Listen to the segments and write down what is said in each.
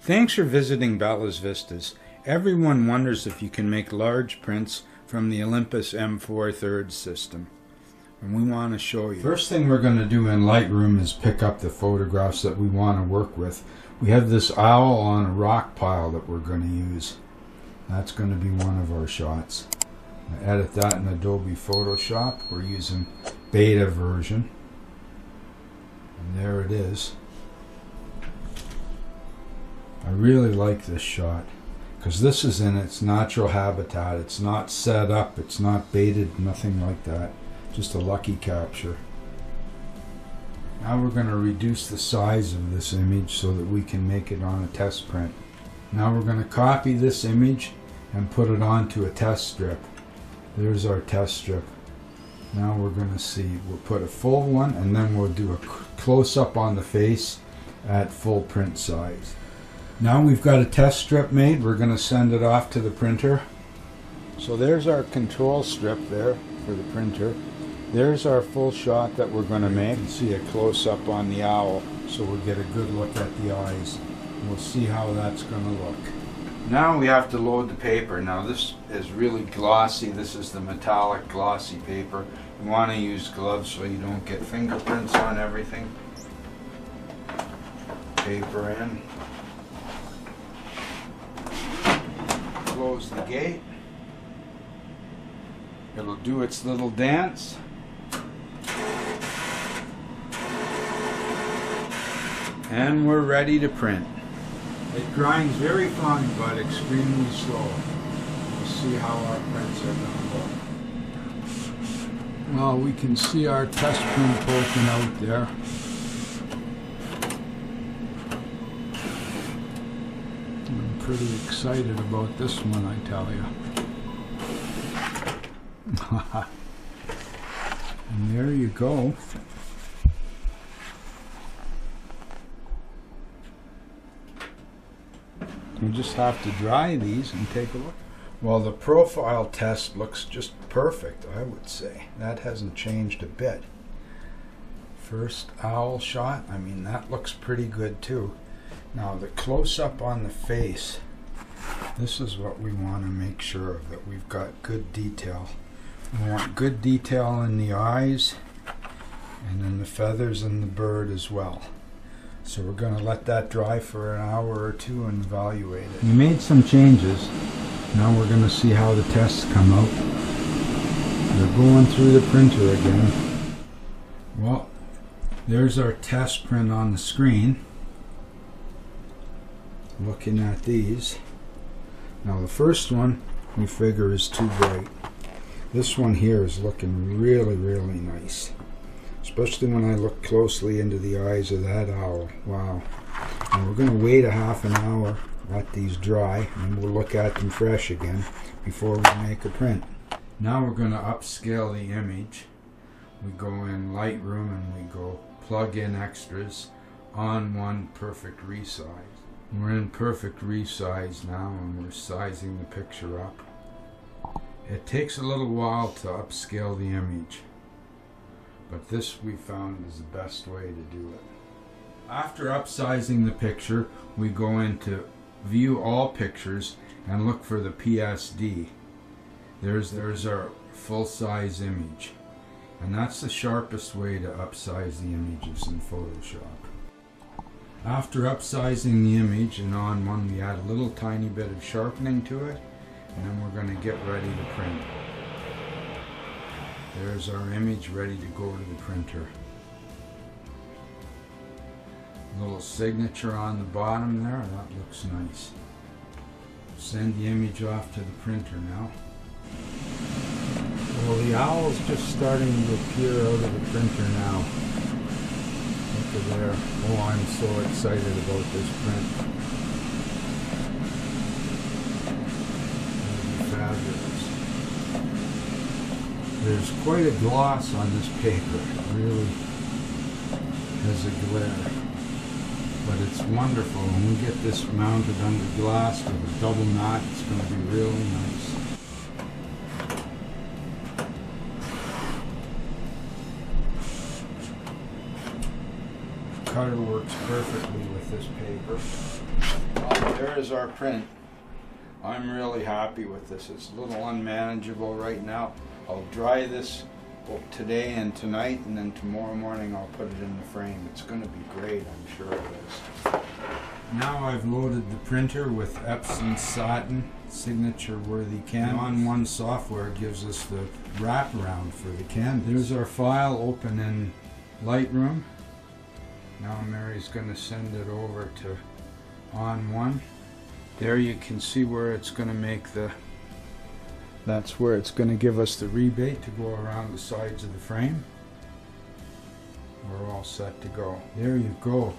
Thanks for visiting Bella's Vistas. Everyone wonders if you can make large prints from the Olympus M4 third system. And we want to show you. First thing we're going to do in Lightroom is pick up the photographs that we want to work with. We have this owl on a rock pile that we're going to use. That's going to be one of our shots. I edit that in Adobe Photoshop. We're using beta version. And there it is. I really like this shot because this is in its natural habitat. It's not set up, it's not baited, nothing like that. Just a lucky capture. Now we're going to reduce the size of this image so that we can make it on a test print. Now we're going to copy this image and put it onto a test strip. There's our test strip. Now we're going to see, we'll put a full one and then we'll do a close-up on the face at full print size. Now we've got a test strip made. We're going to send it off to the printer. So there's our control strip there for the printer. There's our full shot that we're going to make. You can see a close-up on the owl so we'll get a good look at the eyes. We'll see how that's going to look. Now we have to load the paper. Now this is really glossy. This is the metallic glossy paper. You want to use gloves so you don't get fingerprints on everything. Paper in. Close the gate. It'll do its little dance. And we're ready to print. It grinds very fine but extremely slow. We'll see how our prints are going to look. Well, we can see our test print poking out there. I'm pretty excited about this one, I tell you. And there you go. We just have to dry these and take a look. Well, the profile test looks just perfect, I would say. That hasn't changed a bit. First owl shot, I mean, that looks pretty good too. Now the close-up on the face, this is what we want to make sure of, that we've got good detail. We want good detail in the eyes and in the feathers and the bird as well. So we're going to let that dry for an hour or two and evaluate it. We made some changes. Now we're going to see how the tests come out. They're going through the printer again. Well, there's our test print on the screen. Looking at these. Now the first one we figure is too bright. This one here is looking really, really nice. Especially when I look closely into the eyes of that owl. Wow. And we're going to wait a half an hour, let these dry, and we'll look at them fresh again before we make a print. Now we're going to upscale the image. We go in Lightroom and we go plug in extras, on one perfect resize. We're in perfect resize now and we're sizing the picture up. It takes a little while to upscale the image, but this we found is the best way to do it. After upsizing the picture, we go into View All Pictures and look for the PSD. There's our full-size image, and that's the sharpest way to upsize the images in Photoshop. After upsizing the image and on one, we add a little tiny bit of sharpening to it, and then we're going to get ready to print. There's our image ready to go to the printer. A little signature on the bottom there, that looks nice. Send the image off to the printer now. Well, the owl's just starting to appear out of the printer now. Look at there. Oh, I'm so excited about this print. That'll be fabulous. There's quite a gloss on this paper. It really has a glare. But it's wonderful. When we get this mounted under glass with a double knot, it's going to be really nice. Cutter works perfectly with this paper. there is our print. I'm really happy with this. It's a little unmanageable right now. I'll dry this today and tonight, and then tomorrow morning I'll put it in the frame. It's going to be great, I'm sure it is. Now I've loaded the printer with Epson Satin signature worthy canvas. On-One software gives us the wraparound for the canvas. There's our file open in Lightroom. Now Mary's going to send it over to On-One. There you can see where it's going to make that's where it's going to give us the rebate to go around the sides of the frame. We're all set to go. There you go.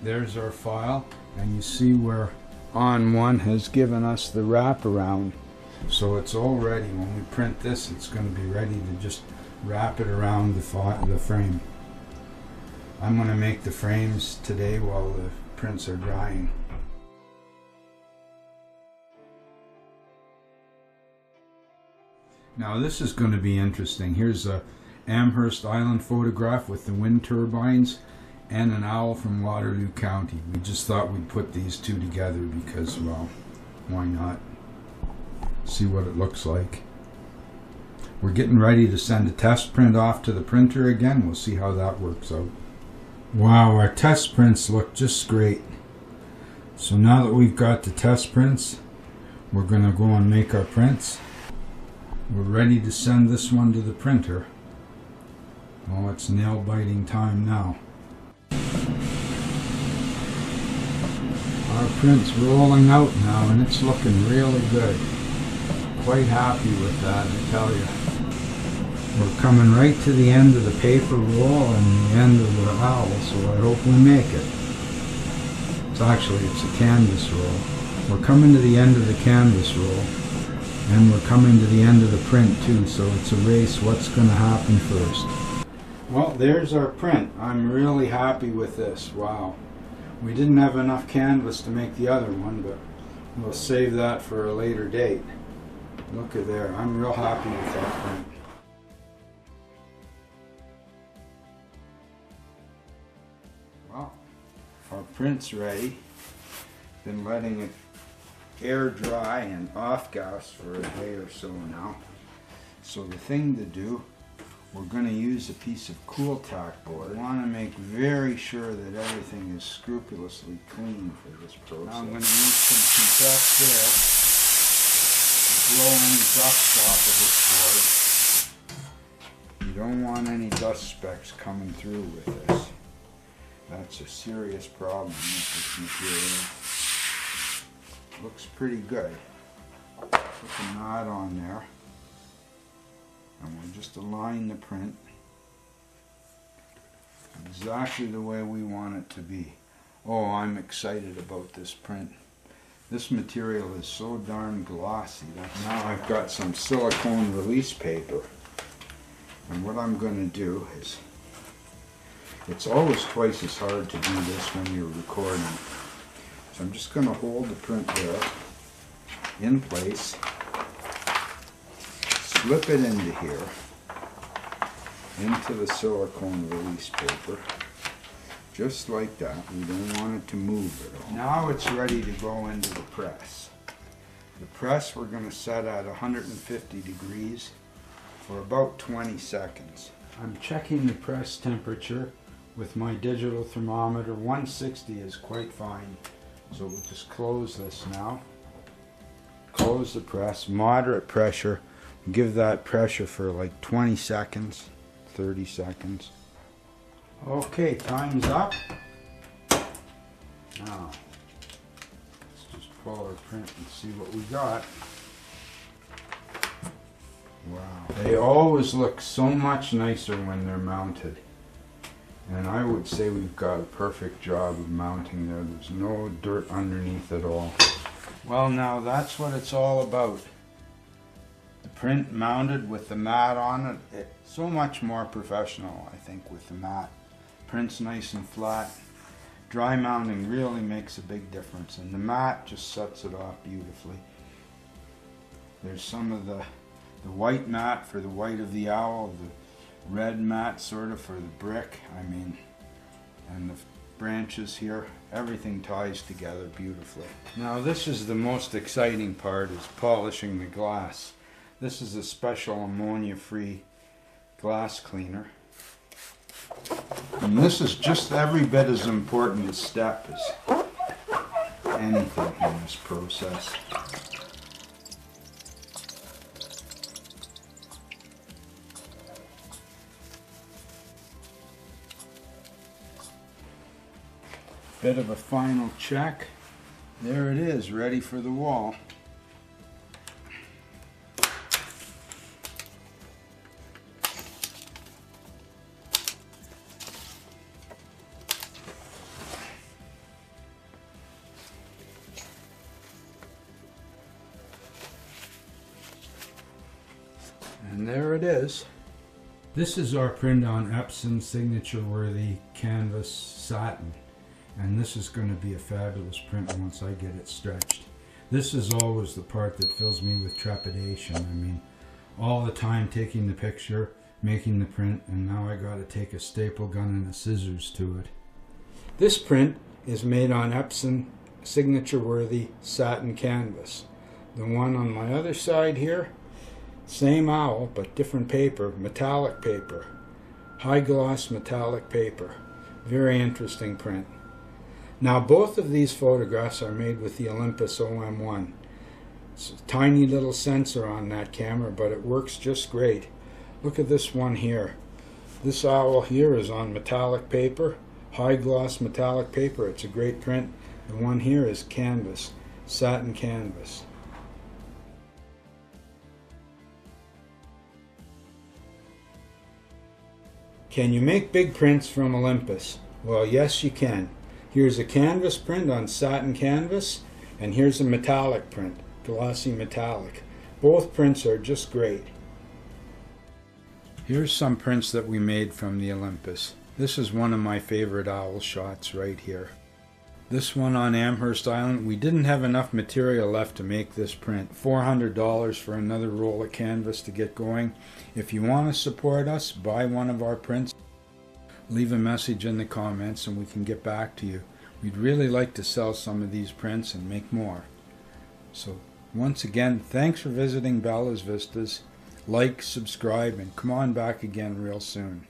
There's our file, and you see where On-One has given us the wraparound. So it's all ready. When we print this, it's going to be ready to just wrap it around the frame. I'm going to make the frames today while the prints are drying. Now this is going to be interesting. Here's a Amherst Island photograph with the wind turbines and an owl from Waterloo County. We just thought we'd put these two together because, well, why not? See what it looks like. We're getting ready to send a test print off to the printer again. We'll see how that works out. Wow, our test prints look just great. So now that we've got the test prints, we're going to go and make our prints. We're ready to send this one to the printer. Oh, it's nail-biting time now. Our print's rolling out now, and it's looking really good. Quite happy with that, I tell you. We're coming right to the end of the paper roll and the end of the owl, so I hope we make it. It's a canvas roll. We're coming to the end of the canvas roll. And we're coming to the end of the print too, so it's a race. What's going to happen first? Well, there's our print. I'm really happy with this. Wow. We didn't have enough canvas to make the other one, but we'll save that for a later date. Look at there. I'm real happy with that print. Well, our print's ready. Been letting it air dry and off gas for a day or so now. So the thing to do, we're going to use a piece of cool tack board. I want to make very sure that everything is scrupulously clean for this process. Now I'm going to use some compressed air to blow any dust off of this board. You don't want any dust specks coming through with this. That's a serious problem with this material. Looks pretty good. Put the knot on there, and we'll just align the print exactly the way we want it to be. Oh, I'm excited about this print. This material is so darn glossy. Now I've got some silicone release paper, and what I'm going to do is, it's always twice as hard to do this when you're recording. So I'm just going to hold the print there in place, slip it into here, into the silicone release paper, just like that. We don't want it to move at all. Now it's ready to go into the press. The press we're going to set at 150 degrees for about 20 seconds. I'm checking the press temperature with my digital thermometer. 160 is quite fine. So we'll just close this now. Close the press, moderate pressure. Give that pressure for like 20 seconds, 30 seconds. Okay, time's up. Now, let's just pull our print and see what we got. Wow. They always look so much nicer when they're mounted. And I would say we've got a perfect job of mounting there. There's no dirt underneath at all. Well, now that's what it's all about. The print mounted with the mat on it. It's so much more professional, I think, with the mat. Print's nice and flat. Dry mounting really makes a big difference, and the mat just sets it off beautifully. There's some of the white mat for the white of the owl, the red mat sort of for the brick, and the branches here. Everything ties together beautifully. Now this is the most exciting part, is polishing the glass. This is a special ammonia-free glass cleaner. And this is just every bit as important a step as anything in this process. Bit of a final check. There it is, ready for the wall. And there it is. This is our print on Epson Signature Worthy Canvas Satin. And this is going to be a fabulous print once I get it stretched. This is always the part that fills me with trepidation. I mean, all the time taking the picture, making the print, and now I got to take a staple gun and a scissors to it. This print is made on Epson Signature Worthy Satin Canvas. The one on my other side here, same owl but different paper, metallic paper, high gloss metallic paper. Very interesting print. Now both of these photographs are made with the Olympus OM1. It's a tiny little sensor on that camera, but it works just great. Look at this one here. This owl here is on metallic paper, high gloss metallic paper. It's a great print. The one here is canvas, satin canvas. Can you make big prints from Olympus? Well, yes you can. Here's a canvas print on satin canvas, and here's a metallic print, glossy metallic. Both prints are just great. Here's some prints that we made from the Olympus. This is one of my favorite owl shots right here. This one on Amherst Island, we didn't have enough material left to make this print. $400 for another roll of canvas to get going. If you want to support us, buy one of our prints. Leave a message in the comments and we can get back to you. We'd really like to sell some of these prints and make more. So once again, thanks for visiting Bella's Vistas. Like, subscribe, and come on back again real soon.